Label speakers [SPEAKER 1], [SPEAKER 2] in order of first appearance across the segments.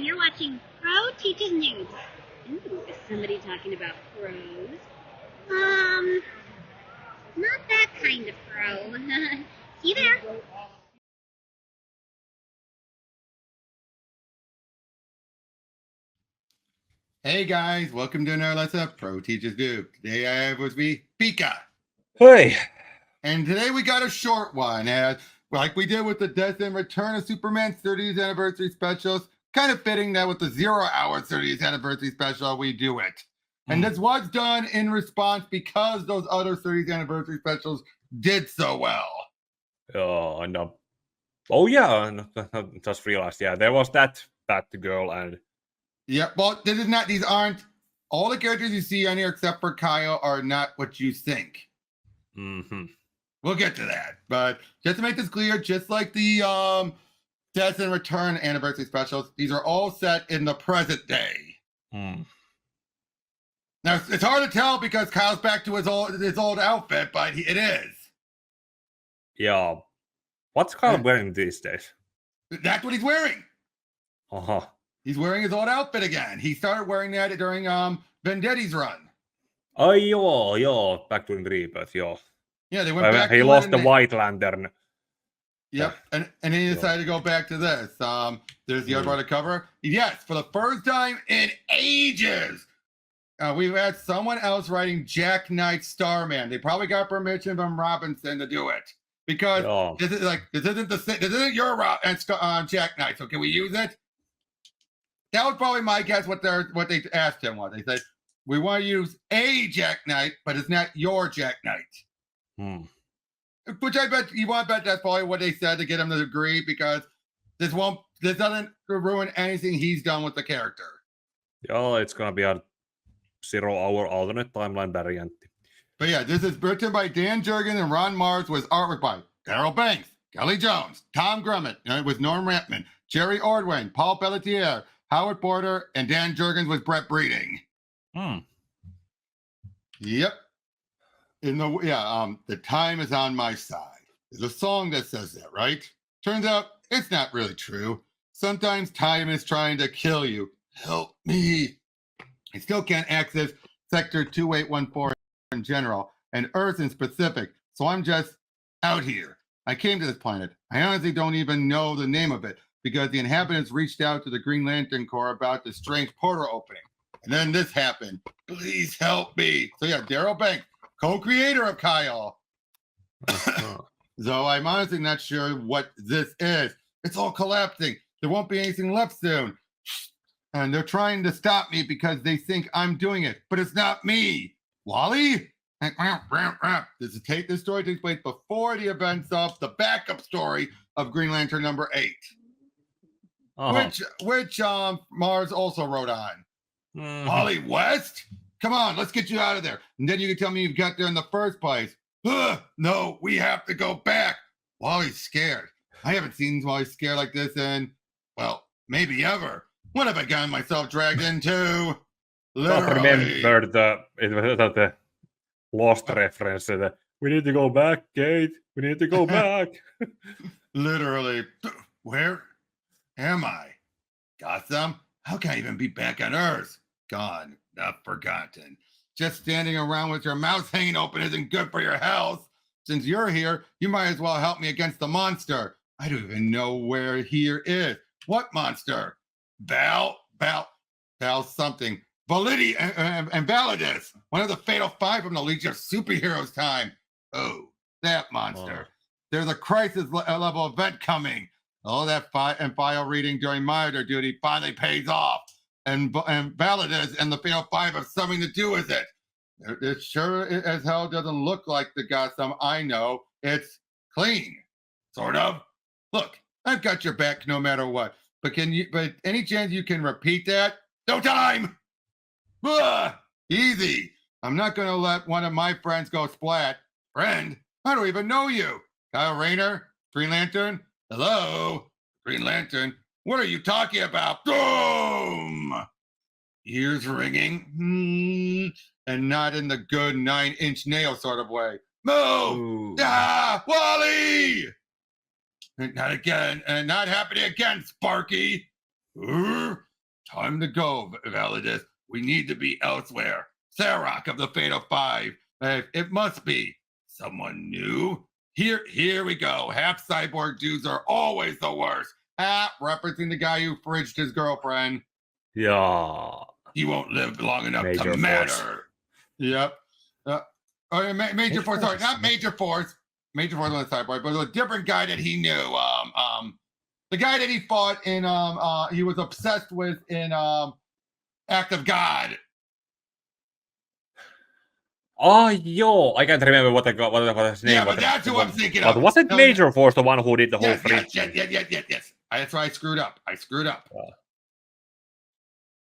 [SPEAKER 1] and you're watching Pro Teaches News. Ooh, is somebody talking about pros? Not that kind of pro. See you there.
[SPEAKER 2] Hey guys, welcome to another lesson of Pro Teaches News. Today I have with me Pika.
[SPEAKER 3] Hey.
[SPEAKER 2] And today we got a short one, like we did with the Death and Return of Superman's 30th anniversary specials. Kind of fitting that with the 0 Hour 30th anniversary special, we do it. And this was done in response because those other 30th anniversary specials did so well.
[SPEAKER 3] Oh, no. Oh, yeah. I just realized, yeah, there was that girl and...
[SPEAKER 2] Yeah, well, these aren't, all the characters you see on here except for Kyle are not what you think.
[SPEAKER 3] Mm-hmm.
[SPEAKER 2] We'll get to that. But just to make this clear, just like the Death and Return anniversary specials, these are all set in the present day. Now, it's hard to tell because Kyle's back to his old outfit, but it is.
[SPEAKER 3] Yeah. What's Kyle wearing these days?
[SPEAKER 2] That's what he's wearing.
[SPEAKER 3] Uh-huh.
[SPEAKER 2] He's wearing his old outfit again. He started wearing that during Vendetti's run.
[SPEAKER 3] Oh, yeah. Back during the rebirth, yeah.
[SPEAKER 2] Yeah, they went back
[SPEAKER 3] he
[SPEAKER 2] to
[SPEAKER 3] lost
[SPEAKER 2] it
[SPEAKER 3] the White Lantern.
[SPEAKER 2] Yep, and he decided to go back to this. There's the other part of the cover. Yes, for the first time in ages, we've had someone else writing Jack Knight Starman. They probably got permission from Robinson to do it because this isn't your Jack Knight. So can we use it? That was probably my guess. What they asked him was, they said, we want to use a Jack Knight, but it's not your Jack Knight. Which I bet that's probably what they said to get him to agree, because this doesn't ruin anything he's done with the character.
[SPEAKER 3] Yeah, it's gonna be a 0 Hour alternate timeline variant.
[SPEAKER 2] But yeah, this is written by Dan Jurgens and Ron Marz with artwork by Daryl Banks, Kelly Jones, Tom Grummett, with Norm Rampman, Jerry Ordway, Paul Pelletier, Howard Porter, and Dan Jurgens with Brett Breeding. Yep. The time is on my side. There's a song that says that, right? Turns out it's not really true. Sometimes time is trying to kill you. Help me. I still can't access Sector 2814 in general, and Earth in specific, so I'm just out here. I came to this planet. I honestly don't even know the name of it, because the inhabitants reached out to the Green Lantern Corps about the strange portal opening. And then this happened. Please help me. So yeah, Daryl Banks, co-creator of Kyle. So I'm honestly not sure what this is. It's all collapsing. There won't be anything left soon. And they're trying to stop me because they think I'm doing it, but it's not me. Wally? This story takes place before the events of the backup story of Green Lantern number 8. Which Marz also wrote on. Wally West? Come on, let's get you out of there. And then you can tell me you got there in the first place. No, we have to go back. Wally's scared. I haven't seen Wally scared like this in, well, maybe ever. What have I gotten myself dragged into? Literally.
[SPEAKER 3] I remember the Lost reference. We need to go back, Kate. We need to go back.
[SPEAKER 2] Literally. Where am I? Gotham? How can I even be back on Earth? Gone, not forgotten. Just standing around with your mouth hanging open isn't good for your health. Since you're here, you might as well help me against the monster. I don't even know where here is. What monster? Val something. Validity and Validus, one of the Fatal Five from the Legion of Superheroes time. Oh, that monster. There's a crisis level event coming. All that file reading during monitor duty finally pays off. And Validus and the Fatal Five have something to do with it. It sure as hell doesn't look like the Gotham I know. It's clean, sort of. Look, I've got your back no matter what. But any chance you can repeat that? No time! Easy. I'm not going to let one of my friends go splat. Friend? I don't even know you. Kyle Rayner? Green Lantern? Hello? Green Lantern? What are you talking about? Boom! Ears ringing. And not in the good 9-inch nail sort of way. Move! Wally! Not again. And not happening again, Sparky. Time to go, Validus. We need to be elsewhere. Sarok of the Fatal Five. It must be someone new. Here we go. Half cyborg dudes are always the worst. Referencing the guy who fridged his girlfriend.
[SPEAKER 3] Yeah.
[SPEAKER 2] He won't live long enough
[SPEAKER 3] Major
[SPEAKER 2] to
[SPEAKER 3] Force.
[SPEAKER 2] matter. Yep. Major Force. Sorry, not Major Force. Major Force on the cyborg, but it was a different guy that he knew. The guy that he fought in. He was obsessed with in Act of God.
[SPEAKER 3] Oh, yo, I can't remember what his name
[SPEAKER 2] Yeah,
[SPEAKER 3] was.
[SPEAKER 2] but that's who I'm thinking
[SPEAKER 3] But
[SPEAKER 2] of.
[SPEAKER 3] wasn't Major Force the one who did the whole fridge?
[SPEAKER 2] Yes. That's why I screwed up.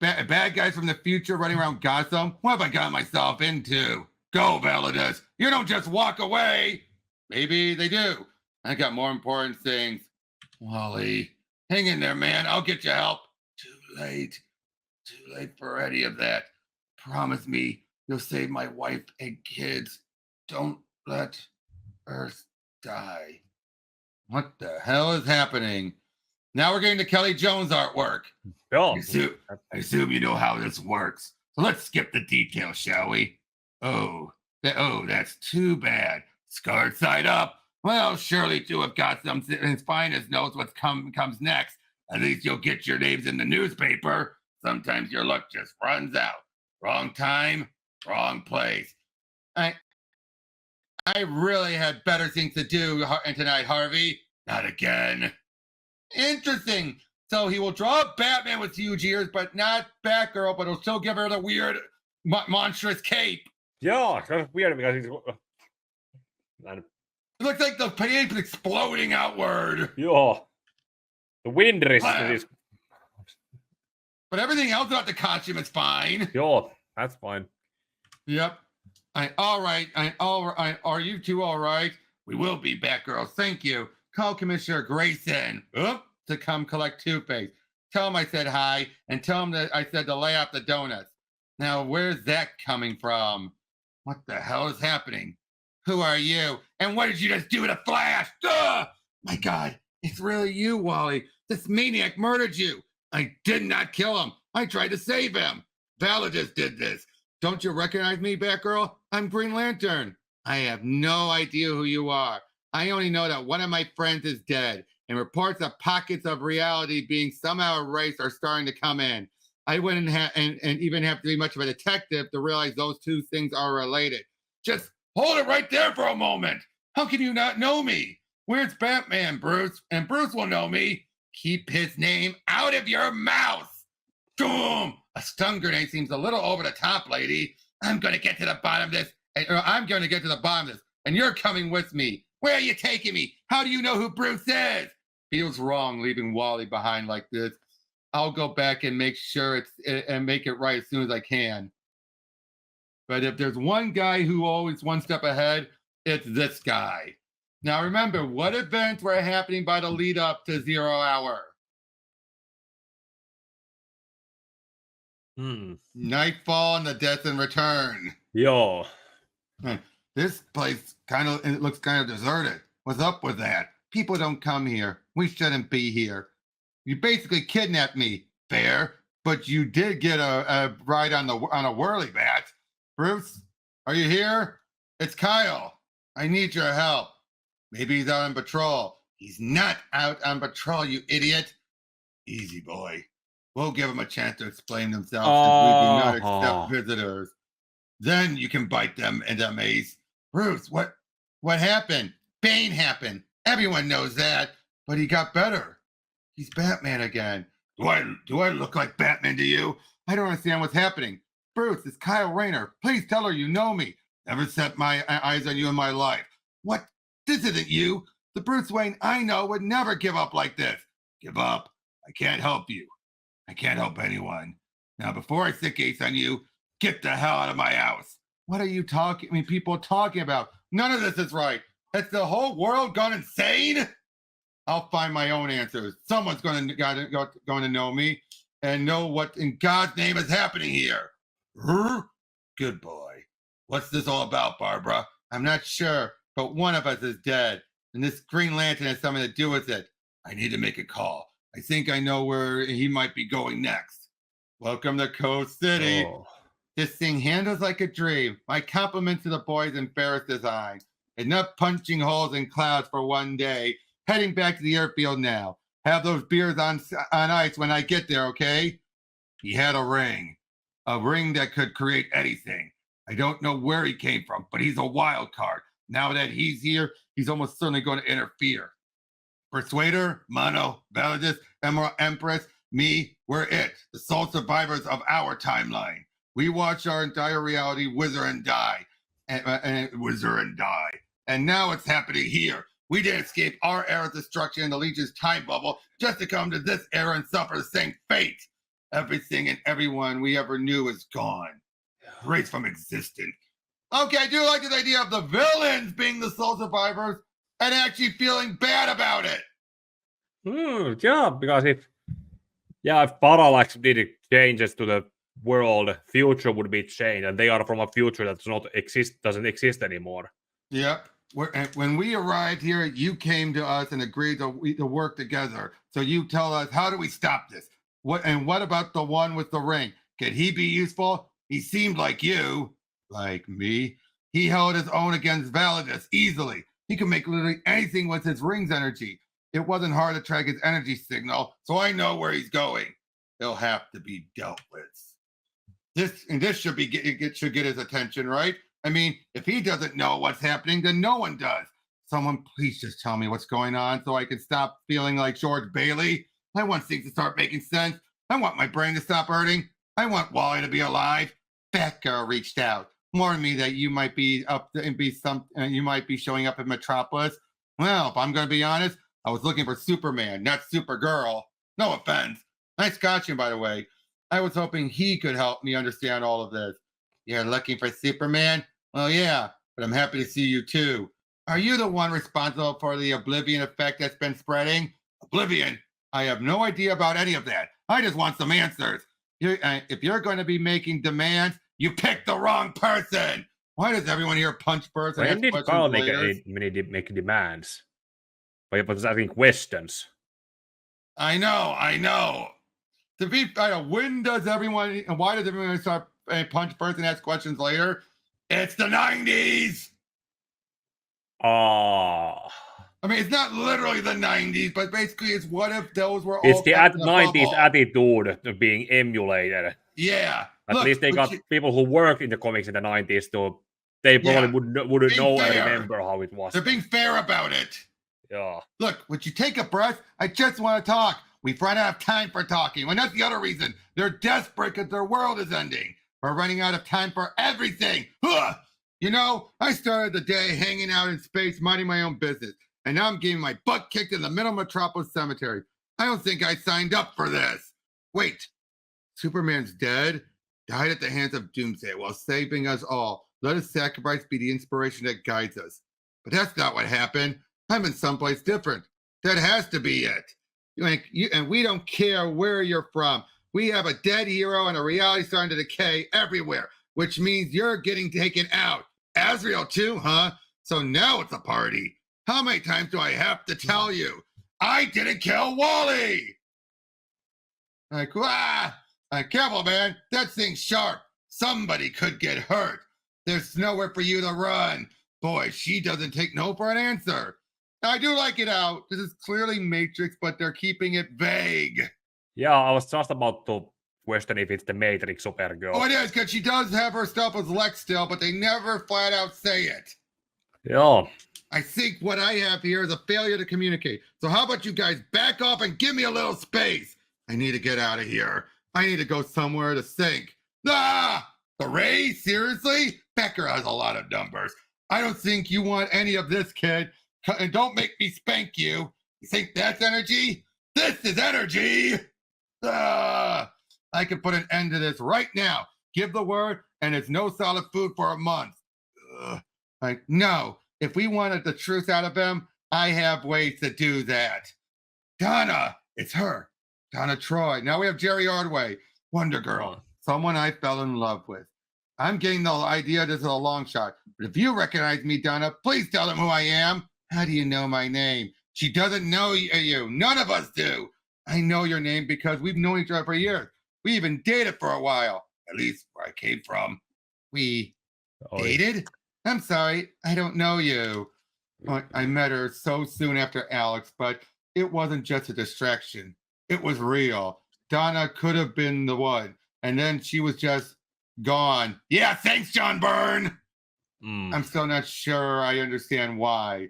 [SPEAKER 2] Bad guys from the future running around Gotham. What have I got myself into? Go, Validus. You don't just walk away. Maybe they do. I got more important things. Wally, hang in there, man. I'll get you help. Too late. Too late for any of that. Promise me you'll save my wife and kids. Don't let Earth die. What the hell is happening? Now we're getting to Kelly Jones artwork.
[SPEAKER 3] Oh.
[SPEAKER 2] I assume you know how this works. So let's skip the details, shall we? Oh, that's too bad. Scarred side up. Well, surely to have got some his finest knows what comes next. At least you'll get your names in the newspaper. Sometimes your luck just runs out. Wrong time, wrong place. I really had better things to do tonight, Harvey. Not again. Interesting. So he will draw Batman with huge ears, but not Batgirl, but he'll still give her the weird, monstrous cape.
[SPEAKER 3] Yeah, that's weird because he's...
[SPEAKER 2] It looks like the cape is exploding outward.
[SPEAKER 3] Yeah. The wind is...
[SPEAKER 2] But everything else about the costume is fine.
[SPEAKER 3] Yeah, that's fine.
[SPEAKER 2] Yep. All right. Are you two all right? We will be, Batgirl. Thank you. Call Commissioner Grayson to come collect Two-Face. Tell him I said hi, and tell him that I said to lay out the donuts. Now, where's that coming from? What the hell is happening? Who are you? And what did you just do to Flash? My God, it's really you, Wally. This maniac murdered you. I did not kill him. I tried to save him. Validus did this. Don't you recognize me, Batgirl? I'm Green Lantern. I have no idea who you are. I only know that one of my friends is dead, and reports of pockets of reality being somehow erased are starting to come in. I wouldn't even have to be much of a detective to realize those two things are related. Just hold it right there for a moment. How can you not know me? Where's Batman, Bruce? And Bruce will know me. Keep his name out of your mouth. Boom! A stun grenade seems a little over the top, lady. I'm going to get to the bottom of this. And you're coming with me. Where are you taking me? How do you know who Bruce is? Feels wrong leaving Wally behind like this. I'll go back and make sure and make it right as soon as I can. But if there's one guy who always one step ahead, it's this guy. Now remember, what events were happening by the lead up to 0 Hour? Nightfall and the Death and Return.
[SPEAKER 3] Yo.
[SPEAKER 2] This place looks kind of deserted. What's up with that? People don't come here. We shouldn't be here. You basically kidnapped me. Fair, but you did get a ride on a whirly bat. Bruce, are you here? It's Kyle. I need your help. Maybe he's out on patrol. He's not out on patrol, you idiot. Easy, boy. We'll give him a chance to explain themselves since we do not accept visitors. Then you can bite them in the maze. Bruce, what happened? Bane happened. Everyone knows that. But he got better. He's Batman again. Do I look like Batman to you? I don't understand what's happening. Bruce, it's Kyle Rayner. Please tell her you know me. Never set my eyes on you in my life. What? This isn't you. The Bruce Wayne I know would never give up like this. Give up? I can't help you. I can't help anyone. Now, before I sick ace on you, get the hell out of my house. What are you people talking about? None of this is right. Has the whole world gone insane? I'll find my own answers. Someone's going to know me and know what in God's name is happening here. Good boy. What's this all about, Barbara? I'm not sure, but one of us is dead, and this Green Lantern has something to do with it. I need to make a call. I think I know where he might be going next. Welcome to Coast City.
[SPEAKER 3] Oh.
[SPEAKER 2] This thing handles like a dream. My compliments to the boys in Ferris Design. Enough punching holes in clouds for one day. Heading back to the airfield now. Have those beers on ice when I get there, okay? He had a ring that could create anything. I don't know where he came from, but he's a wild card. Now that he's here, he's almost certainly going to interfere. Persuader, Mono, Validus, Emerald Empress, me, we're it. The sole survivors of our timeline. We watch our entire reality wither and die. And now it's happening here. We didn't escape our era's destruction in the Legion's time bubble just to come to this era and suffer the same fate. Everything and everyone we ever knew is gone. Erased from existence. Okay, I do like this idea of the villains being the sole survivors and actually feeling bad about it.
[SPEAKER 3] Yeah, because if Parallax did changes to the world, future would be changed, and they are from a future that doesn't exist anymore.
[SPEAKER 2] Yep. When we arrived here, you came to us and agreed to work together. So you tell us, how do we stop this? What about the one with the ring? Could he be useful? He seemed like you, like me. He held his own against Validus easily. He could make literally anything with his ring's energy. It wasn't hard to track his energy signal, so I know where he's going. He'll have to be dealt with. This should get his attention, right? I mean, if he doesn't know what's happening, then no one does. Someone please just tell me what's going on so I can stop feeling like George Bailey. I want things to start making sense. I want my brain to stop hurting. I want Wally to be alive. That girl reached out, warned me that you might be you might be showing up in Metropolis. Well, if I'm going to be honest, I was looking for Superman, not Supergirl. No offense. Nice costume, by the way. I was hoping he could help me understand all of this. You're looking for Superman? Well, yeah, but I'm happy to see you too. Are you the one responsible for the Oblivion effect that's been spreading? Oblivion? I have no idea about any of that. I just want some answers. If you're going to be making demands, you picked the wrong person. Why does everyone here punch first?
[SPEAKER 3] When did Kyle make demands? But he was asking questions.
[SPEAKER 2] I know. When does everyone, and why does everyone start punch first and ask questions later? It's the 90s. I mean, it's not literally the 90s, but basically it's what if those were all...
[SPEAKER 3] It's the 90s attitude of being emulated.
[SPEAKER 2] Yeah.
[SPEAKER 3] At least they got people who worked in the comics in the 90s to... They probably wouldn't know and remember how it was.
[SPEAKER 2] They're being fair about it.
[SPEAKER 3] Yeah.
[SPEAKER 2] Look, would you take a breath? I just want to talk. We've run out of time for talking. Well, that's the other reason. They're desperate because their world is ending. We're running out of time for everything. Ugh. You know, I started the day hanging out in space, minding my own business. And now I'm getting my butt kicked in the middle of Metropolis Cemetery. I don't think I signed up for this. Wait, Superman's dead? Died at the hands of Doomsday while saving us all. Let his sacrifice be the inspiration that guides us. But that's not what happened. I'm in someplace different. That has to be it. And we don't care where you're from. We have a dead hero and a reality starting to decay everywhere, which means you're getting taken out. Azrael too, huh? So now it's a party. How many times do I have to tell you? I didn't kill Wally! Careful, man. That thing's sharp. Somebody could get hurt. There's nowhere for you to run. Boy, she doesn't take no for an answer. I do like it out. This is clearly Matrix, but they're keeping it vague.
[SPEAKER 3] Yeah, I was just about to question if it's the Matrix Supergirl.
[SPEAKER 2] Oh, it is, because she does have her stuff as Lex still, but they never flat out say it.
[SPEAKER 3] Yeah.
[SPEAKER 2] I think what I have here is a failure to communicate. So how about you guys back off and give me a little space? I need to get out of here. I need to go somewhere to think. The Ray? Seriously? Becker has a lot of numbers. I don't think you want any of this, kid. And don't make me spank you. You think that's energy? This is energy! I can put an end to this right now. Give the word, and it's no solid food for a month. No. If we wanted the truth out of him, I have ways to do that. Donna, it's her. Donna Troy. Now we have Jerry Ordway. Wonder Girl. Someone I fell in love with. I'm getting the idea this is a long shot. But if you recognize me, Donna, please tell them who I am. How do you know my name? She doesn't know you. None of us do. I know your name because we've known each other for years. We even dated for a while, at least where I came from. We dated? I'm sorry, I don't know you. I met her so soon after Alex, but it wasn't just a distraction. It was real. Donna could have been the one, and then she was just gone. Yeah, thanks, John Byrne. I'm still not sure I understand why.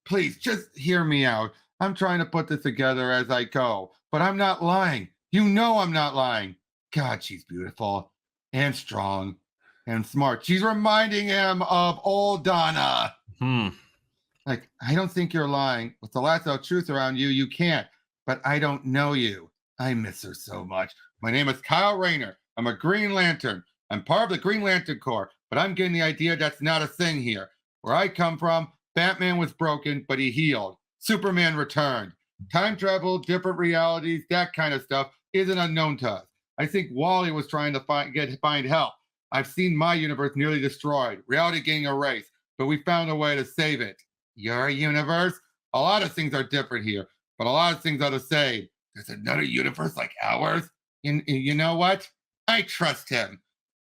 [SPEAKER 2] Please, just hear me out. I'm trying to put this together as I go, but I'm not lying. You know I'm not lying. God, she's beautiful and strong and smart. She's reminding him of old Donna. Like, I don't think you're lying. With the lasso of truth around you, you can't. But I don't know you. I miss her so much. My name is Kyle Rayner. I'm a Green Lantern. I'm part of the Green Lantern Corps, but I'm getting the idea that's not a thing here. Where I come from, Batman was broken, but he healed. Superman returned. Time travel, different realities, that kind of stuff isn't unknown to us. I think Wally was trying to find help. I've seen my universe nearly destroyed, reality getting erased, but we found a way to save it. Your universe? A lot of things are different here, but a lot of things are the same. There's another universe like ours? You know what? I trust him.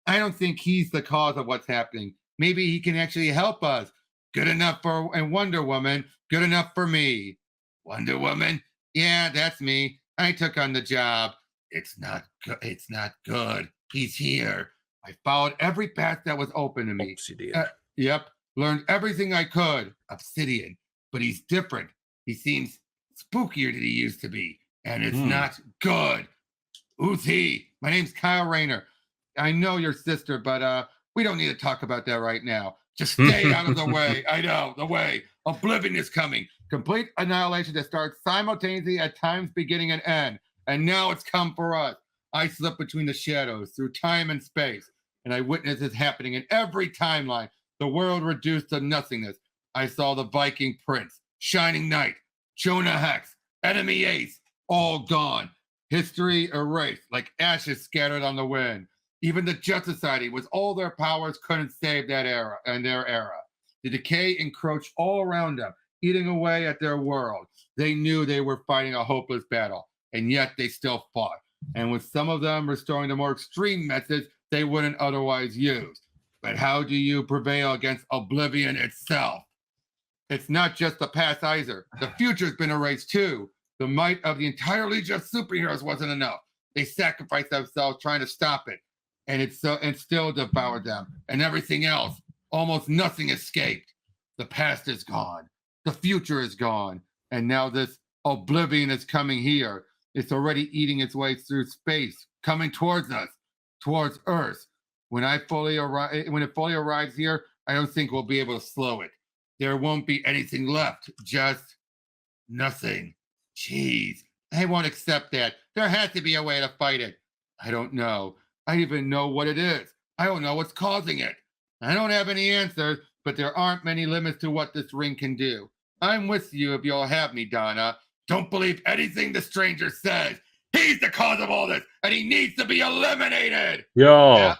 [SPEAKER 2] I don't think he's the cause of what's happening. Maybe he can actually help us. Good enough for Wonder Woman. Good enough for me. Wonder Woman? Yeah, that's me. I took on the job. It's not good. It's not good. He's here. I followed every path that was open to me.
[SPEAKER 3] Obsidian.
[SPEAKER 2] Yep. Learned everything I could. Obsidian. But he's different. He seems spookier than he used to be. And it's not good. Who's he? My name's Kyle Rayner. I know your sister, but we don't need to talk about that right now. Just stay out of the way. I know, the way. Oblivion is coming. Complete annihilation that starts simultaneously at times beginning and end. And now it's come for us. I slip between the shadows through time and space, and I witness it happening in every timeline. The world reduced to nothingness. I saw the Viking Prince, Shining Knight, Jonah Hex, Enemy Ace, all gone. History erased like ashes scattered on the wind. Even the Justice Society, with all their powers, couldn't save that era and their era. The decay encroached all around them, eating away at their world. They knew they were fighting a hopeless battle, and yet they still fought. And with some of them restoring the more extreme methods they wouldn't otherwise use. But how do you prevail against oblivion itself? It's not just the past either. The future's been erased too. The might of the entire Legion of Superheroes wasn't enough. They sacrificed themselves trying to stop it. And it still devoured them. And everything else, almost nothing escaped. The past is gone. The future is gone. And now this oblivion is coming here. It's already eating its way through space, coming towards us, towards Earth. When it fully arrives here, I don't think we'll be able to slow it. There won't be anything left, just nothing. Jeez, I won't accept that. There has to be a way to fight it. I don't know. I even know what it is. I don't know what's causing it. I don't have any answers, but there aren't many limits to what this ring can do. I'm with you if you'll have me, Donna. Don't believe anything the stranger says. He's the cause of all this, and he needs to be eliminated. Yep.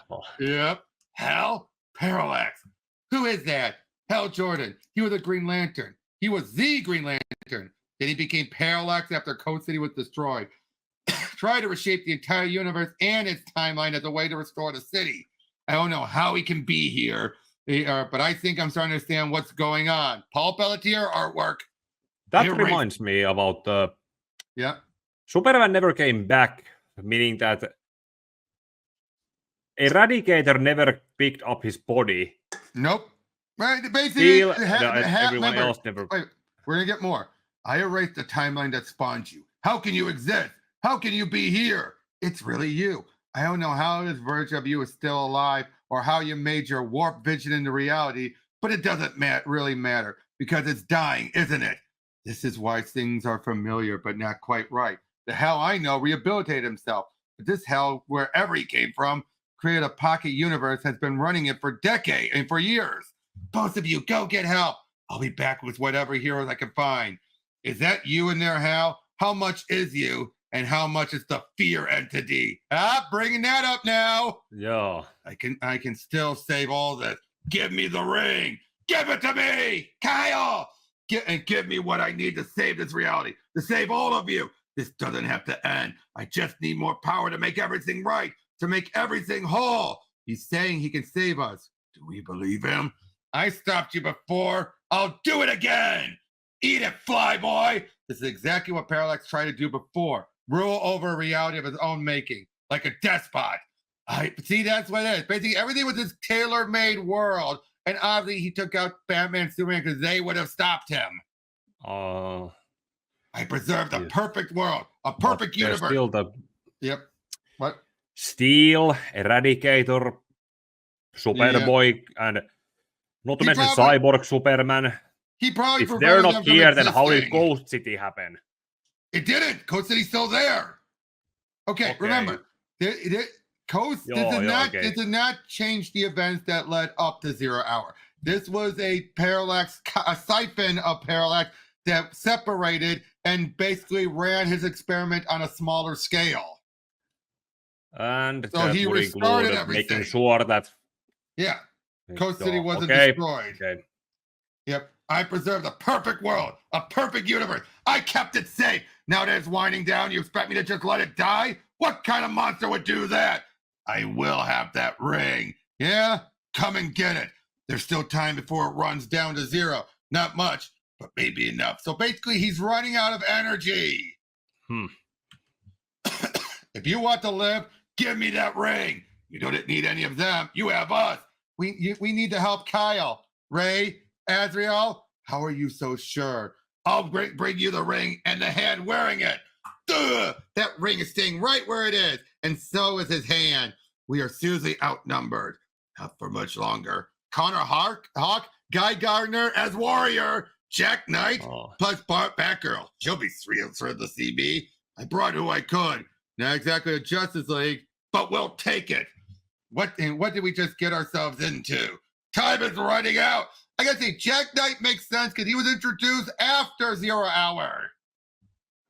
[SPEAKER 2] Hal? Parallax. Who is that? Hal Jordan. He was a Green Lantern. He was the Green Lantern. Then he became Parallax after Code City was destroyed. Try to reshape the entire universe and its timeline as a way to restore the city. I don't know how he can be here, but I think I'm starting to understand what's going on. Paul Pelletier artwork.
[SPEAKER 3] That reminds me about
[SPEAKER 2] yeah.
[SPEAKER 3] Superman never came back, meaning that Eradicator never picked up his body.
[SPEAKER 2] Nope. Right. Basically,
[SPEAKER 3] everyone else never.
[SPEAKER 2] Wait, we're gonna get more. I erased the timeline that spawned you. How can you exist? How can you be here? It's really you. I don't know how this version of you is still alive or how you made your warp vision into reality, but it doesn't really matter because it's dying, isn't it? This is why things are familiar, but not quite right. The Hal I know rehabilitated himself, but this Hal, wherever he came from, created a pocket universe, has been running it for decades and for years. Both of you, go get help. I'll be back with whatever heroes I can find. Is that you in there, Hal? How much is you? And how much is the fear entity? Bringing that up now.
[SPEAKER 3] Yeah.
[SPEAKER 2] I can still save all this. Give me the ring. Give it to me, Kyle. Give me what I need to save this reality, to save all of you. This doesn't have to end. I just need more power to make everything right, to make everything whole. He's saying he can save us. Do we believe him? I stopped you before. I'll do it again. Eat it, flyboy. This is exactly what Parallax tried to do before. Rule over a reality of his own making, like a despot. I see, that's what it is. Basically, everything was his tailor-made world. And obviously, he took out Batman and Superman because they would have stopped him. I preserved a perfect world, a perfect universe.
[SPEAKER 3] Still the
[SPEAKER 2] What?
[SPEAKER 3] Steel, Eradicator, Superboy, and not to mention Cyborg Superman.
[SPEAKER 2] He probably
[SPEAKER 3] if they're not here, then how did Ghost City happen?
[SPEAKER 2] It didn't. Coast City's still there. Okay. Remember, Coast did not change the events that led up to 0 Hour. This was a Parallax, a siphon of Parallax that separated and basically ran his experiment on a smaller scale.
[SPEAKER 3] And
[SPEAKER 2] so he restarted everything,
[SPEAKER 3] making sure that
[SPEAKER 2] Coast City wasn't destroyed.
[SPEAKER 3] Okay.
[SPEAKER 2] Yep. I preserved a perfect world, a perfect universe. I kept it safe. Now that it's winding down, you expect me to just let it die? What kind of monster would do that? I will have that ring. Yeah? Come and get it. There's still time before it runs down to 0. Not much, but maybe enough. So basically, he's running out of energy. If you want to live, give me that ring. You don't need any of them. You have us. We need to help Kyle. Ray, Azrael, how are you so sure? I'll bring you the ring and the hand wearing it. Duh! That ring is staying right where it is, and so is his hand. We are seriously outnumbered. Not for much longer. Connor Hawk, Guy Gardner as warrior, Jack Knight, plus Bart Batgirl. She'll be thrilled to see me. I brought who I could. Not exactly a Justice League, but we'll take it. What did we just get ourselves into? Time is running out. I gotta say, Jack Knight makes sense because he was introduced after 0 Hour.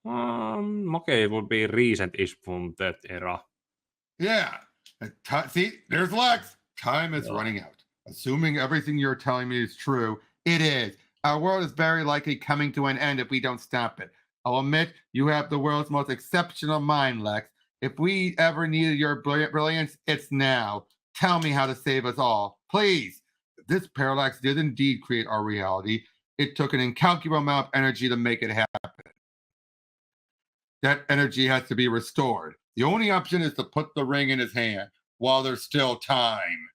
[SPEAKER 3] Okay, it would be recent-ish from that era.
[SPEAKER 2] Yeah. See, there's Lex. Time is running out. Assuming everything you're telling me is true, it is. Our world is very likely coming to an end if we don't stop it. I'll admit you have the world's most exceptional mind, Lex. If we ever needed your brilliance, it's now. Tell me how to save us all, please. If this parallax did indeed create our reality, it took an incalculable amount of energy to make it happen. That energy has to be restored. The only option is to put the ring in his hand while there's still time.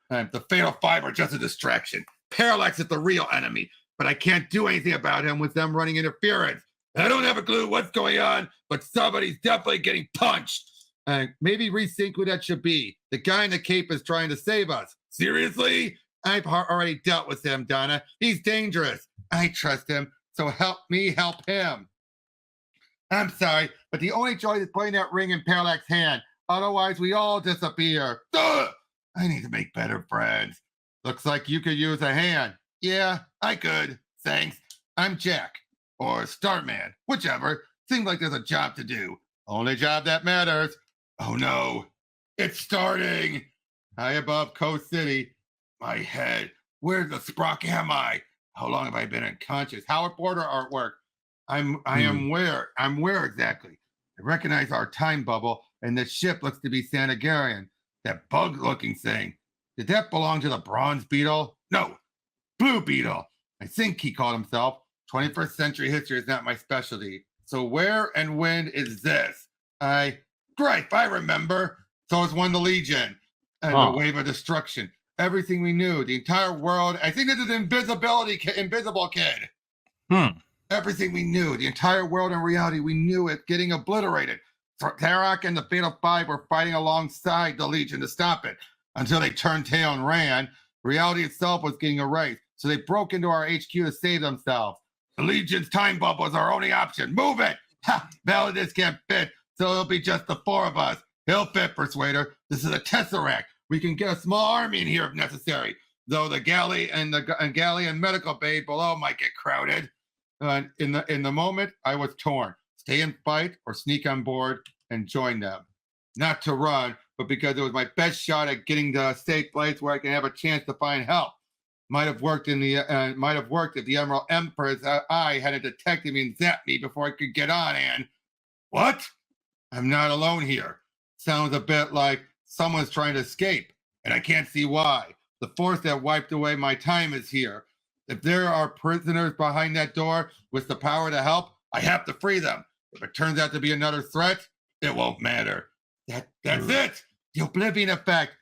[SPEAKER 2] And the fatal five are just a distraction. Parallax is the real enemy, but I can't do anything about him with them running interference. I don't have a clue what's going on, but somebody's definitely getting punched. Maybe rethink who that should be. The guy in the cape is trying to save us. Seriously? I've already dealt with him, Donna. He's dangerous. I trust him, so help me help him. I'm sorry, but the only choice is putting that ring in Parallax's hand. Otherwise, we all disappear. Ugh! I need to make better friends. Looks like you could use a hand. Yeah, I could. Thanks. I'm Jack. Or Starman. Whichever. Seems like there's a job to do. Only job that matters. Oh no. It's starting. High above Coast City. My head. Where the sprock am I? How long have I been unconscious? Howard Porter artwork. I am where? I'm where exactly? I recognize our time bubble, and the ship looks to be Sanagarian. That bug-looking thing. Did that belong to the Bronze Beetle? No, Blue Beetle. I think he called himself. 21st century history is not my specialty. So where and when is this? Great, I remember. So it's one the Legion and the Wave of Destruction. Everything we knew, the entire world. I think this is Invisible Kid. Everything we knew, the entire world and reality, we knew it getting obliterated. Tarak and the Fatal Five were fighting alongside the Legion to stop it until they turned tail and ran. Reality itself was getting erased, so they broke into our HQ to save themselves. The Legion's time bubble is our only option. Move it! Ha! Validus can't fit, so it'll be just the four of us. He'll fit, Persuader. This is a Tesseract. We can get a small army in here if necessary, though the galley and medical bay below might get crowded. In the moment, I was torn. Stay and fight or sneak on board and join them. Not to run, but because it was my best shot at getting to a safe place where I can have a chance to find help. Might have worked if the Emerald Empress eye hadn't detected me and zapped me before I could get on, and What? I'm not alone here. Sounds a bit like someone's trying to escape, and I can't see why. The force that wiped away my time is here. If there are prisoners behind that door with the power to help, I have to free them. If it turns out to be another threat, it won't matter. That's it. The oblivion effect.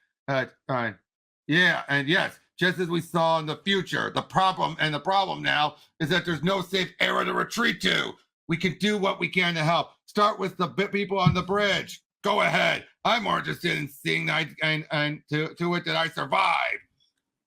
[SPEAKER 2] Yeah, and yes, just as we saw in the future, the problem now is that there's no safe area to retreat to. We can do what we can to help. Start with the people on the bridge. Go ahead. I'm more interested in seeing to it that I survive.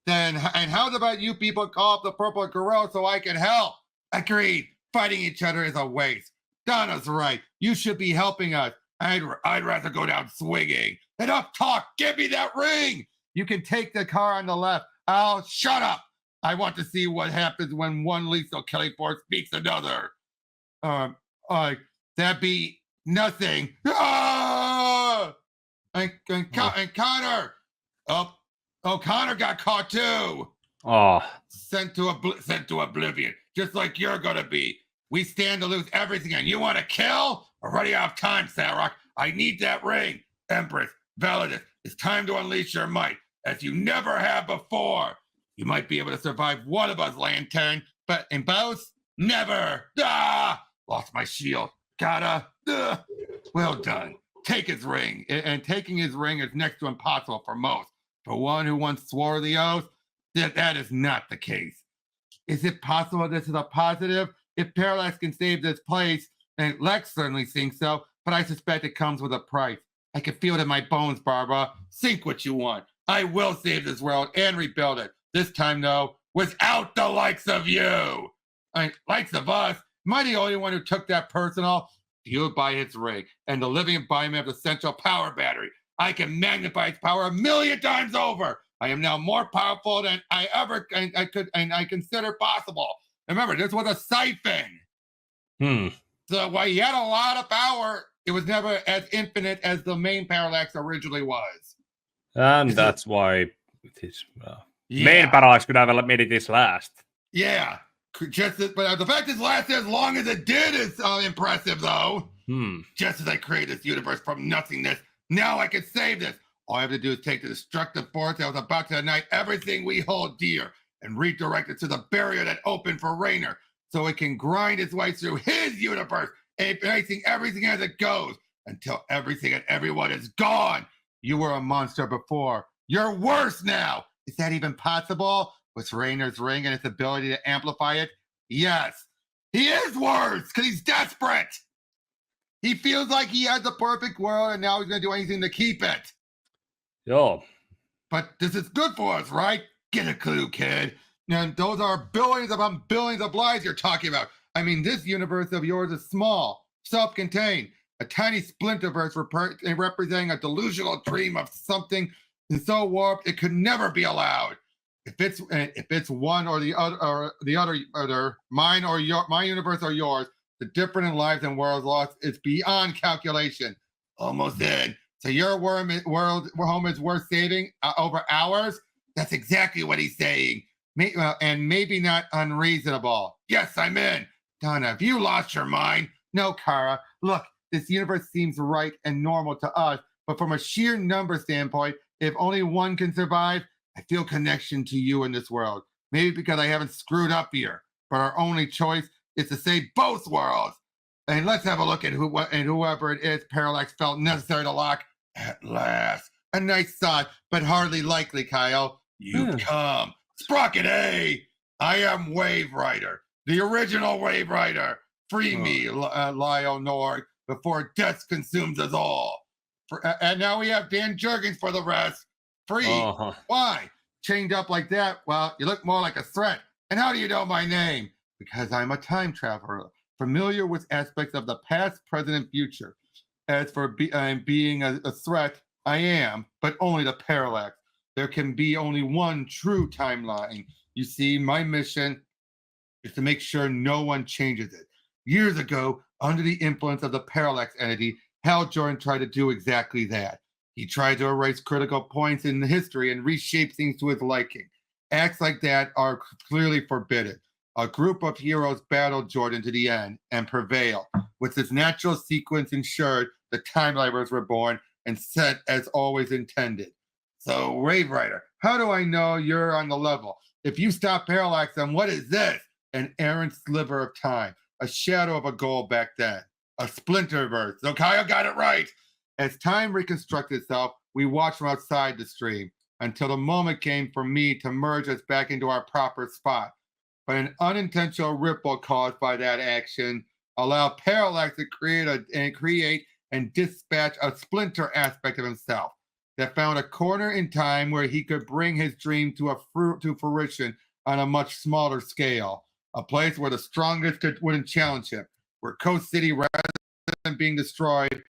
[SPEAKER 2] And how about you people call up the Purple Gorilla so I can help? Agreed. Fighting each other is a waste. Donna's right. You should be helping us. I'd rather go down swinging. Enough talk. Give me that ring. You can take the car on the left. I'll shut up. I want to see what happens when one lethal killing force beats another. That'd be nothing. Ah! And Connor. Oh, Connor got caught too.
[SPEAKER 3] Oh.
[SPEAKER 2] Sent to oblivion, just like you're gonna be. We stand to lose everything, and you want to kill? Already off time, Sarok. I need that ring. Empress, Validus, it's time to unleash your might, as you never have before. You might be able to survive one of us, Lantern, but in both, never. Ah! Lost my shield. Gotta. Well done. Take his ring, and taking his ring is next to impossible for most. For one who once swore the oath, that is not the case. Is it possible this is a positive? If Parallax can save this place, and Lex certainly thinks so, but I suspect it comes with a price. I can feel it in my bones, Barbara. Think what you want. I will save this world and rebuild it. This time, though, without the likes of you. Likes of us. Am I the only one who took that personal? Fueled by its ring and the living embodiment of the central power battery. I can magnify its power 1,000,000 times over. I am now more powerful than I ever I consider possible. Remember, this was a siphon. So while he had a lot of power, it was never as infinite as the main Parallax originally was.
[SPEAKER 3] And that's why it is. Main Parallax could have made it this last.
[SPEAKER 2] Yeah. But the fact it lasted as long as it did is impressive, though. Just as I created this universe from nothingness, now I can save this. All I have to do is take the destructive force that was about to ignite everything we hold dear and redirect it to the barrier that opened for Rayner so it can grind its way through his universe, erasing everything as it goes until everything and everyone is gone. You were a monster before. You're worse now. Is that even possible? With Rayner's ring and its ability to amplify it? Yes. He is worse because he's desperate. He feels like he has the perfect world and now he's going to do anything to keep it.
[SPEAKER 3] Yo.
[SPEAKER 2] But this is good for us, right? Get a clue, kid. And those are billions upon billions of lives you're talking about. I mean, this universe of yours is small, self-contained, a tiny splinterverse representing a delusional dream of something so warped it could never be allowed. If it's one or the other, mine or my universe or yours, the difference in lives and worlds lost is beyond calculation. Almost in. So your home is worth saving over ours? That's exactly what he's saying. And maybe not unreasonable. Yes, I'm in. Donna, have you lost your mind? No, Kara. Look, this universe seems right and normal to us, but from a sheer number standpoint, if only one can survive, I feel connection to you in this world. Maybe because I haven't screwed up here, but our only choice is to save both worlds. And let's have a look at whoever it is Parallax felt necessary to lock. At last. A nice thought, but hardly likely, Kyle. You've come. Sprocket A! I am Wave Rider, the original Wave Rider. Free me, Lyle Nord, before death consumes us all. And now we have Dan Jurgens for the rest. Free. Why? Chained up like that? Well, you look more like a threat. And how do you know my name? Because I'm a time traveler, familiar with aspects of the past, present, and future. As for being a threat, I am, but only the Parallax. There can be only one true timeline. You see, my mission is to make sure no one changes it. Years ago, under the influence of the Parallax entity, Hal Jordan tried to do exactly that. He tried to erase critical points in the history and reshape things to his liking. Acts like that are clearly forbidden. A group of heroes battled Jordan to the end and prevailed. With this natural sequence ensured, the time livers were born and set as always intended. So, Wave Rider, how do I know you're on the level? If you stop Parallax, then what is this? An errant sliver of time, a shadow of a goal back then, a splinterverse. So Kyle got it right. As time reconstructed itself, we watched from outside the stream until the moment came for me to merge us back into our proper spot. But an unintentional ripple caused by that action allowed Parallax to create and dispatch a splinter aspect of himself that found a corner in time where he could bring his dream to fruition on a much smaller scale, a place where the strongest wouldn't challenge him, where Coast City, rather than being destroyed,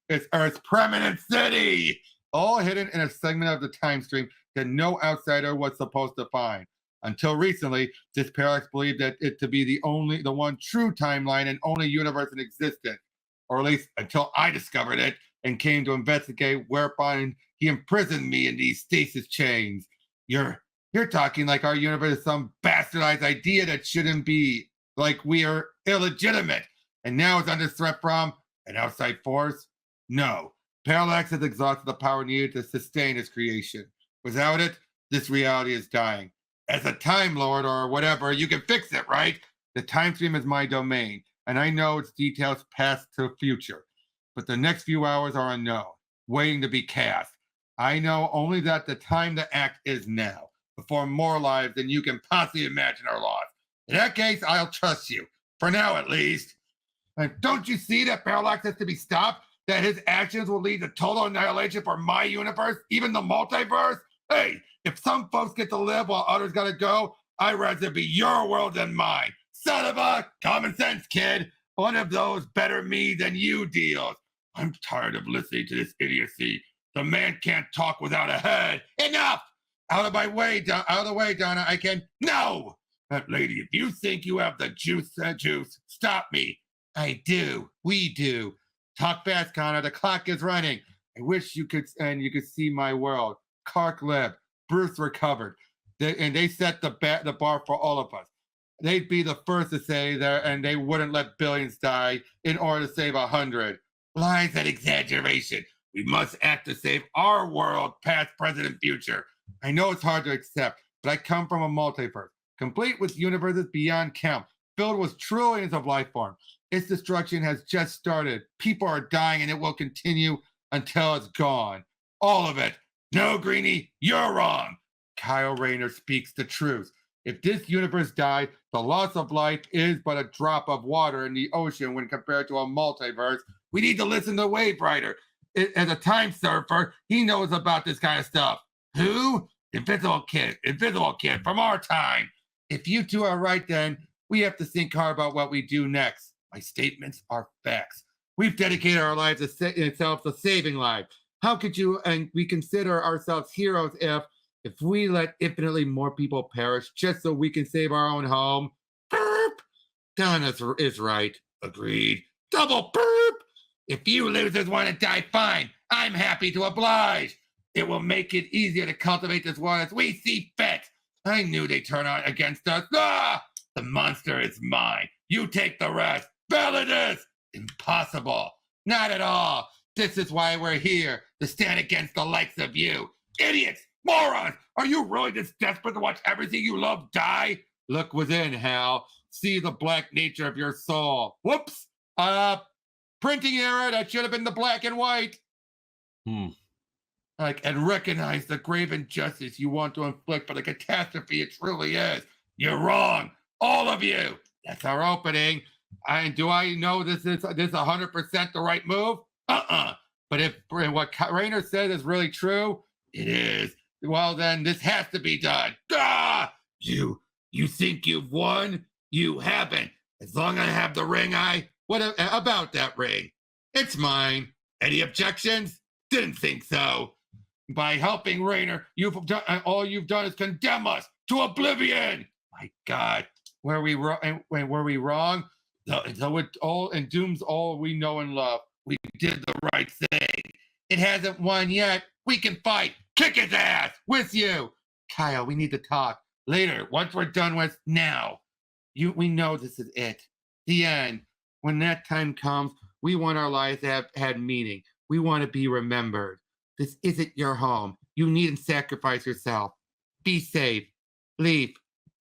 [SPEAKER 2] is Earth's permanent city, all hidden in a segment of the time stream that no outsider was supposed to find. Until recently, this Parallax believed that it to be the one true timeline and only universe in existence, or at least until I discovered it and came to investigate, whereupon he imprisoned me in these stasis chains. You're talking like our universe is some bastardized idea that shouldn't be, like we are illegitimate, and now it's under threat from an outside force? No. Parallax has exhausted the power needed to sustain its creation. Without it, this reality is dying. As a Time Lord or whatever, you can fix it, right? The time stream is my domain, and I know its details past to future. But the next few hours are unknown, waiting to be cast. I know only that the time to act is now, before more lives than you can possibly imagine are lost. In that case, I'll trust you, for now at least. And don't you see that Parallax has to be stopped? That his actions will lead to total annihilation for my universe, even the multiverse? Hey, if some folks get to live while others gotta go, I'd rather be your world than mine. Son of a common sense, kid. One of those better me than you deals. I'm tired of listening to this idiocy. The man can't talk without a head. Enough! Out of the way, Donna. I can. No! That lady, if you think you have the juice, stop me. I do. We do. Talk fast, Connor. The clock is running. I wish you could see my world. Clark lived. Bruce recovered. They set the bar for all of us. They'd be the first to say there, and they wouldn't let billions die in order to save 100. Lies and exaggeration. We must act to save our world, past, present, and future. I know it's hard to accept, but I come from a multiverse, complete with universes beyond count, filled with trillions of life forms. Its destruction has just started. People are dying, and it will continue until it's gone. All of it. No, Greenie, you're wrong. Kyle Rayner speaks the truth. If this universe died, the loss of life is but a drop of water in the ocean when compared to a multiverse. We need to listen to Wave Rider. As a time surfer, he knows about this kind of stuff. Who? Invisible Kid from our time. If you two are right, then we have to think hard about what we do next. My statements are facts. We've dedicated our lives to saving lives. How could you and we consider ourselves heroes if we let infinitely more people perish just so we can save our own home? Burp! Donna is right. Agreed. Double burp! If you losers want to die, fine. I'm happy to oblige. It will make it easier to cultivate this world as we see fit. I knew they'd turn out against us. Ah! The monster is mine. You take the rest. Valid is impossible. Not at all. This is why we're here, to stand against the likes of you. Idiots! Morons! Are you really this desperate to watch everything you love die? Look within, Hal. See the black nature of your soul. Whoops! Printing error. That should have been the black and white. And recognize the grave injustice you want to inflict for the catastrophe it truly is. You're wrong. All of you. That's our opening. And do I know this is 100% the right move? But if what Rayner said is really true, it is. Well, then this has to be done. You think you've won? You haven't. As long as I have the ring, what about that ring? It's mine. Any objections? Didn't think so. By helping Rayner, all you've done is condemn us to oblivion. My God, were we wrong? So it all and dooms all we know and love. We did the right thing. It hasn't won yet. We can fight. Kick his ass with you. Kyle, we need to talk later. Once we're done with now. We know this is it. The end. When that time comes, we want our lives to have had meaning. We want to be remembered. This isn't your home. You needn't sacrifice yourself. Be safe. Leave.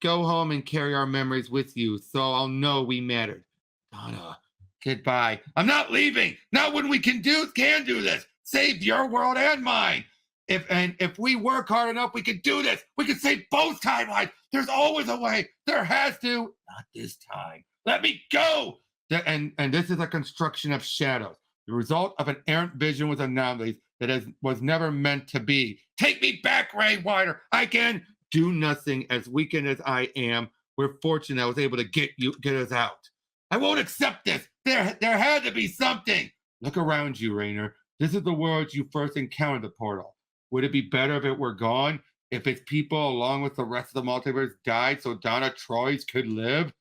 [SPEAKER 2] Go home and carry our memories with you so I'll know we mattered. Donna, goodbye. I'm not leaving. Not when we can do this. Save your world and mine. If we work hard enough, we can do this. We can save both timelines. There's always a way. There has to. Not this time. Let me go. And this is a construction of shadows, the result of an errant vision with anomalies that was never meant to be. Take me back, Ray Wider. I can do nothing. As weakened as I am, we're fortunate I was able to get us out. I won't accept this. There had to be something. Look around you, Rayner. This is the world you first encountered the portal. Would it be better if it were gone? If its people, along with the rest of the multiverse, died so Donna Troy's could live?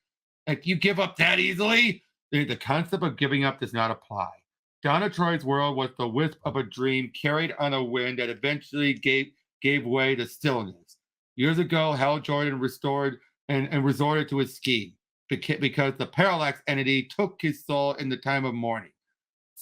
[SPEAKER 2] Like, you give up that easily? The concept of giving up does not apply. Donna Troy's world was the wisp of a dream carried on a wind that eventually gave way to stillness. Years ago, Hal Jordan restored and resorted to his scheme because the Parallax entity took his soul in the time of mourning.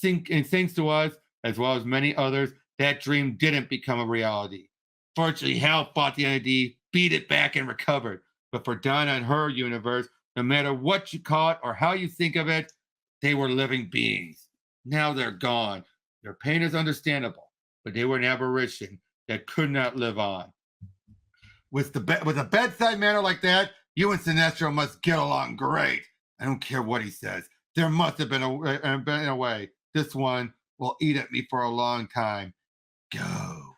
[SPEAKER 2] And thanks to us, as well as many others, that dream didn't become a reality. Fortunately, Hal fought the entity, beat it back, and recovered. But for Donna and her universe, no matter what you call it or how you think of it, they were living beings. Now they're gone. Their pain is understandable, but they were an aberration that could not live on. With a bedside manner like that, you and Sinestro must get along great. I don't care what he says. There must have been a way. This one will eat at me for a long time. Go.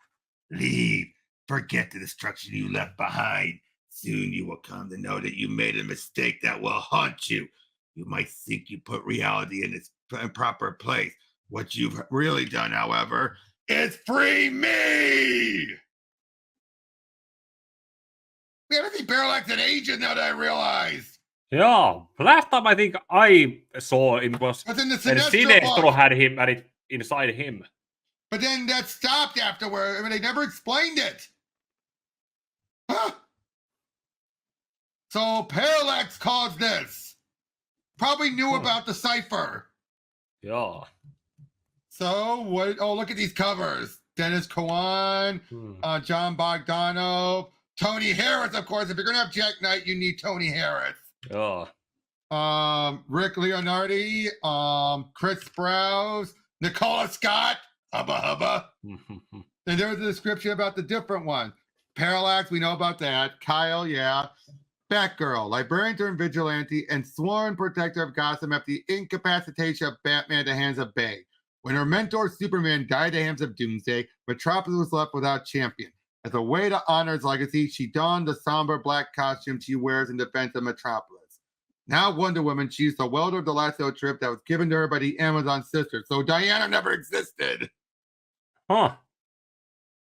[SPEAKER 2] Leave. Forget the destruction you left behind. Soon you will come to know that you made a mistake that will haunt you. You might think you put reality in its proper place. What you've really done, however, is free me! We haven't seen Parallax in ages now that I realized.
[SPEAKER 3] Yeah, last time I think I saw it was
[SPEAKER 2] in the
[SPEAKER 3] when Sinestro had it inside him.
[SPEAKER 2] But then that stopped afterward. I mean, they never explained it. Huh? So Parallax caused this. Probably knew about the cipher.
[SPEAKER 3] Yeah.
[SPEAKER 2] So what? Oh, look at these covers. Dennis Cowan, John Bogdanov, Tony Harris, of course. If you're gonna have Jack Knight, you need Tony Harris.
[SPEAKER 3] Yeah.
[SPEAKER 2] Rick Leonardi, Chris Sprouse, Nicola Scott, hubba hubba. And there was a description about the different one. Parallax, we know about that. Kyle, yeah. Batgirl, librarian turned vigilante, and sworn protector of Gotham after the incapacitation of Batman at the hands of Bane. When her mentor Superman died at the hands of Doomsday, Metropolis was left without champion. As a way to honor his legacy, she donned the somber black costume she wears in defense of Metropolis. Now Wonder Woman, she's the welder of the lasso trip that was given to her by the Amazon sisters, so Diana never existed.
[SPEAKER 3] Huh.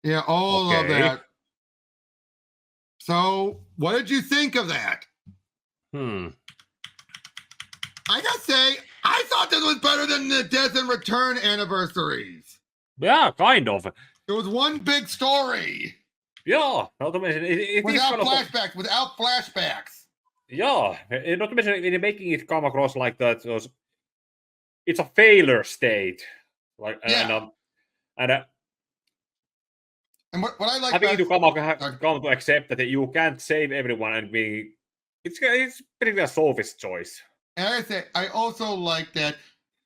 [SPEAKER 2] Yeah, all of that. So, what did you think of that?
[SPEAKER 3] I
[SPEAKER 2] gotta say, I thought this was better than the Death and Return anniversaries.
[SPEAKER 3] Yeah, kind of.
[SPEAKER 2] It was one big story.
[SPEAKER 3] Yeah, not to mention
[SPEAKER 2] without flashbacks, without flashbacks.
[SPEAKER 3] Yeah, not to mention in making it come across like that. It's a failure state, like
[SPEAKER 2] yeah. And what I like
[SPEAKER 3] having to come to accept that you can't save everyone and it's pretty a sophist choice.
[SPEAKER 2] And I also like that.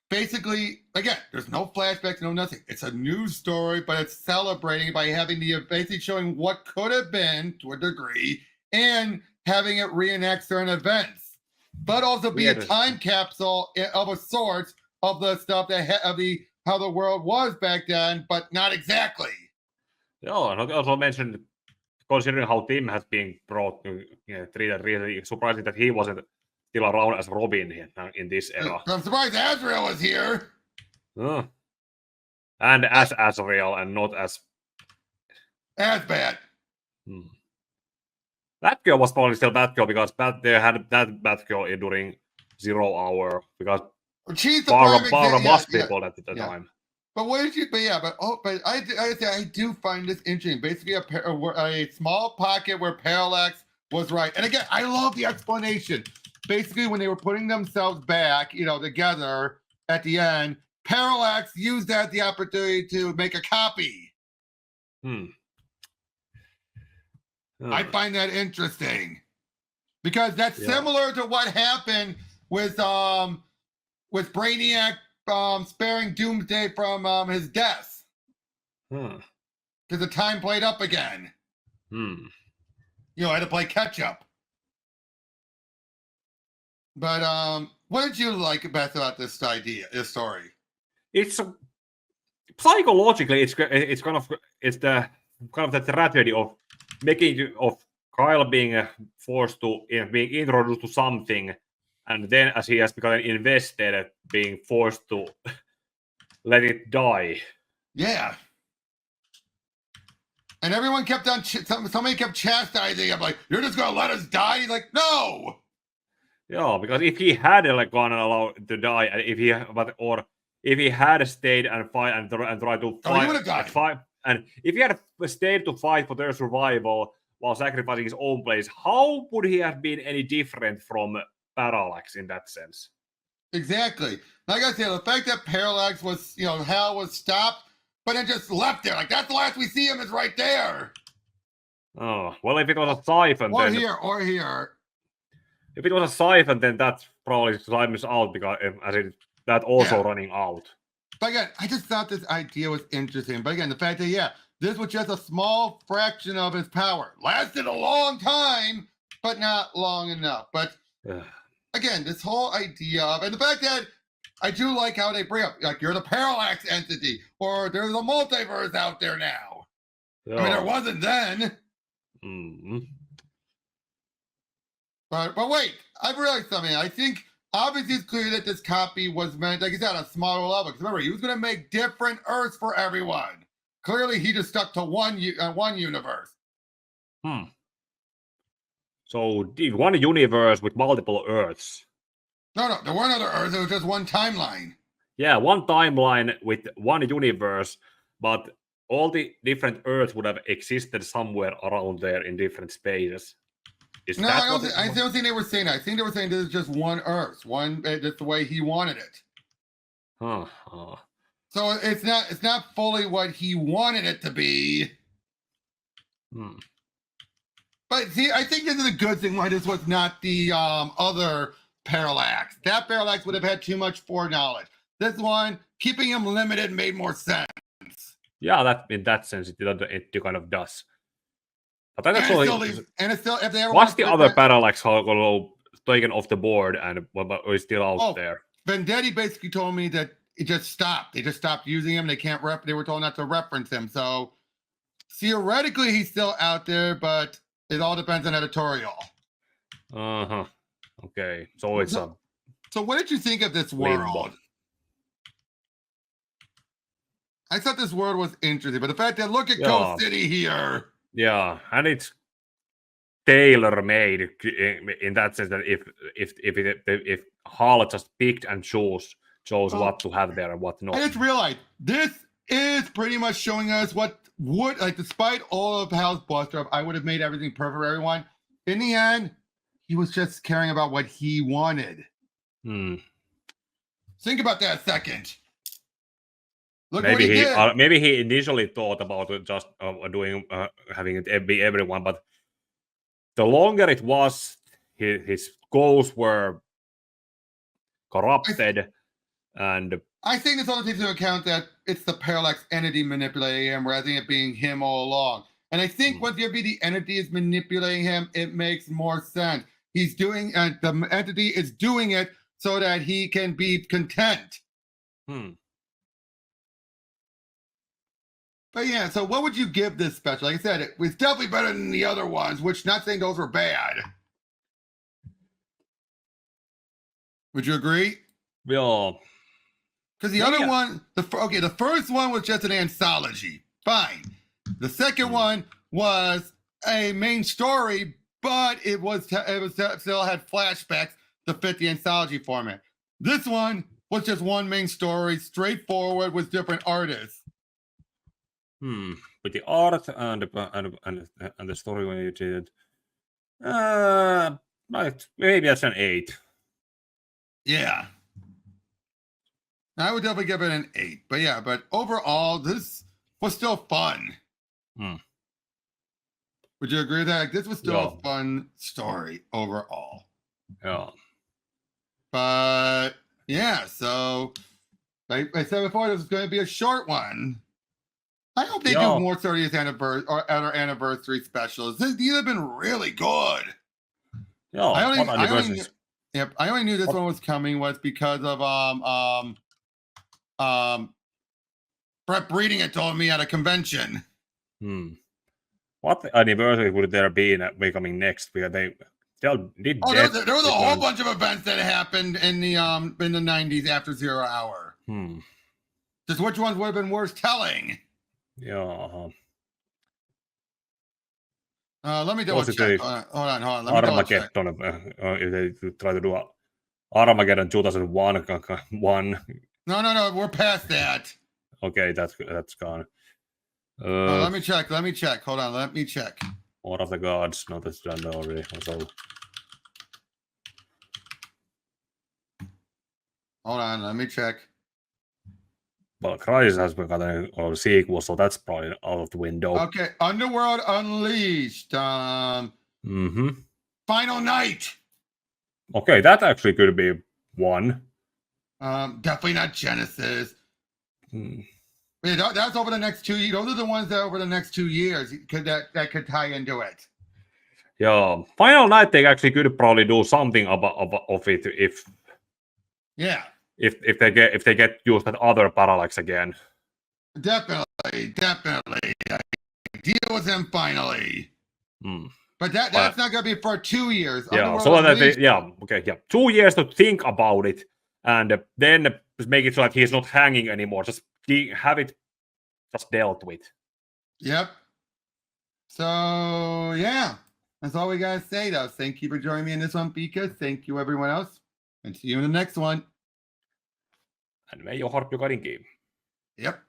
[SPEAKER 2] Basically, again, there's no flashbacks, no nothing. It's a news story, but it's celebrating by having basically showing what could have been to a degree, and having it reenact certain events, but also be a time capsule of a sort of the stuff that how the world was back then, but not exactly.
[SPEAKER 3] Yeah, and also mentioned, considering how Tim has been brought to treated, really surprising that he wasn't still around as Robin in this era.
[SPEAKER 2] I'm surprised Azrael was here.
[SPEAKER 3] And as Azrael and not as
[SPEAKER 2] bad.
[SPEAKER 3] Batgirl was probably still Batgirl because they had that Batgirl during 0 Hour because
[SPEAKER 2] she's the
[SPEAKER 3] Barbara was people at the time.
[SPEAKER 2] But what did you? But I do find this interesting. Basically, a small pocket where Parallax was right. And again, I love the explanation. basically when they were putting themselves back, together at the end, Parallax used that the opportunity to make a copy. I find that interesting because that's similar to what happened with Brainiac sparing Doomsday from his death. Because the time played up again. I had to play catch up. But what did you like best about this story?
[SPEAKER 3] It's psychologically, it's the tragedy of making of Kyle being forced to being introduced to something, and then as he has become invested, being forced to let it die.
[SPEAKER 2] Yeah. And everyone kept on. Somebody kept chastising him, like, "You're just gonna let us die?" He's like, "No."
[SPEAKER 3] Yeah, because if he had gone and allowed to die, and if he had stayed and fight and tried to fight,
[SPEAKER 2] he would have died.
[SPEAKER 3] And if he had stayed to fight for their survival while sacrificing his own place, how would he have been any different from Parallax in that sense?
[SPEAKER 2] Exactly. Like I said, the fact that Parallax was, Hal was stopped, but then just left there. Like, that's the last we see him is right there.
[SPEAKER 3] Oh, well, if it was a siphon,
[SPEAKER 2] or here.
[SPEAKER 3] If it was a siphon, then that's probably time's out because that also running out.
[SPEAKER 2] But again, I just thought this idea was interesting. But again, the fact that, this was just a small fraction of his power. Lasted a long time, but not long enough. But again, this whole idea of, and the fact that I do like how they bring up, like, you're the Parallax entity, or there's a multiverse out there now. I mean, there wasn't then. But wait, I've realized something. I think obviously it's clear that this copy was meant, like you said, on a smaller level. Because remember, he was going to make different Earths for everyone. Clearly, he just stuck to one universe.
[SPEAKER 3] So one universe with multiple Earths.
[SPEAKER 2] No, there weren't other Earths. It was just one timeline.
[SPEAKER 3] Yeah, one timeline with one universe, but all the different Earths would have existed somewhere around there in different spaces.
[SPEAKER 2] I don't think they were saying that. I think they were saying this is just one Earth, just the way he wanted it. So it's not fully what he wanted it to be. But see, I think this is a good thing why this was not the other Parallax. That Parallax would have had too much foreknowledge. This one, keeping him limited, made more sense.
[SPEAKER 3] Yeah, that in that sense, it kind of does. But
[SPEAKER 2] and it's still, if they ever
[SPEAKER 3] what's the other Parallax taken off the board and is still out there?
[SPEAKER 2] Vendetti basically told me that it just stopped. They just stopped using him. They were told not to reference him. So theoretically, he's still out there, but it all depends on editorial.
[SPEAKER 3] Okay, so it's
[SPEAKER 2] So what did you think of this world? I thought this world was interesting, but the fact that look at Coast City here.
[SPEAKER 3] Yeah, and it's tailor-made in that sense that if Hal just picked and chose what to have there and what not.
[SPEAKER 2] I just realized this is pretty much showing us what would, like, despite all of Hal's bluster, I would have made everything perfect for everyone. In the end, he was just caring about what he wanted. Think about that a second. Look
[SPEAKER 3] maybe he initially thought about just doing having it be everyone, but the longer it was, his goals were corrupted, and
[SPEAKER 2] I think this also takes into account that it's the Parallax entity manipulating him, rather than it being him all along. And I think once the entity is manipulating him, it makes more sense. He's doing, the entity is doing it so that he can be content. But yeah, so what would you give this special? Like I said, it was definitely better than the other ones, which not saying those were bad. Would you agree?
[SPEAKER 3] Yeah.
[SPEAKER 2] Because the other one, the first one was just an anthology. Fine. The second one was a main story, but it still had flashbacks to fit the anthology format. This one was just one main story, straightforward with different artists.
[SPEAKER 3] With the art and the story when you did. Maybe that's an 8.
[SPEAKER 2] Yeah. I would definitely give it an 8. But yeah, but overall, this was still fun. Would you agree with that? Like, this was still a fun story overall.
[SPEAKER 3] Yeah.
[SPEAKER 2] But yeah, so like I said before, this is going to be a short one. I hope they do more 30th anniversary or other anniversary specials. These have been really good.
[SPEAKER 3] Yeah,
[SPEAKER 2] I only knew this one was coming was because of Brett Breeding had told me at a convention.
[SPEAKER 3] What anniversary would there be coming next? Because they did.
[SPEAKER 2] Oh, there was a whole bunch of events that happened in the 90s after 0 Hour. Just which ones would have been worth telling?
[SPEAKER 3] Yeah.
[SPEAKER 2] Let me double check. Hold on. Let me double check.
[SPEAKER 3] If they try to do Armageddon 2001.
[SPEAKER 2] No. We're past that.
[SPEAKER 3] Okay, that's gone.
[SPEAKER 2] Let me check. Hold on. Let me check.
[SPEAKER 3] War of the Gods. No, that's done already. So.
[SPEAKER 2] Hold on. Let me check.
[SPEAKER 3] Well, Crisis has got a sequel, so that's probably out of the window.
[SPEAKER 2] Okay, Underworld Unleashed. Final Night.
[SPEAKER 3] Okay, that actually could be one.
[SPEAKER 2] Definitely not Genesis. Yeah, that's over the next 2 years. Those are the ones that over the next 2 years that could tie into it.
[SPEAKER 3] Yeah, Final Night they actually could probably do something of it if.
[SPEAKER 2] Yeah.
[SPEAKER 3] If they get used at other Parallax again.
[SPEAKER 2] Definitely. Deal with him finally. But that's not going to be for 2 years.
[SPEAKER 3] Yeah, so that 2 years to think about it, and then make it so that he's not hanging anymore. Just have it just dealt with.
[SPEAKER 2] Yep. So yeah, that's all we gotta say. Though, thank you for joining me in this one, Pika. Thank you, everyone else, and see you in the next one.
[SPEAKER 3] And may your heart be guiding game.
[SPEAKER 2] Yep.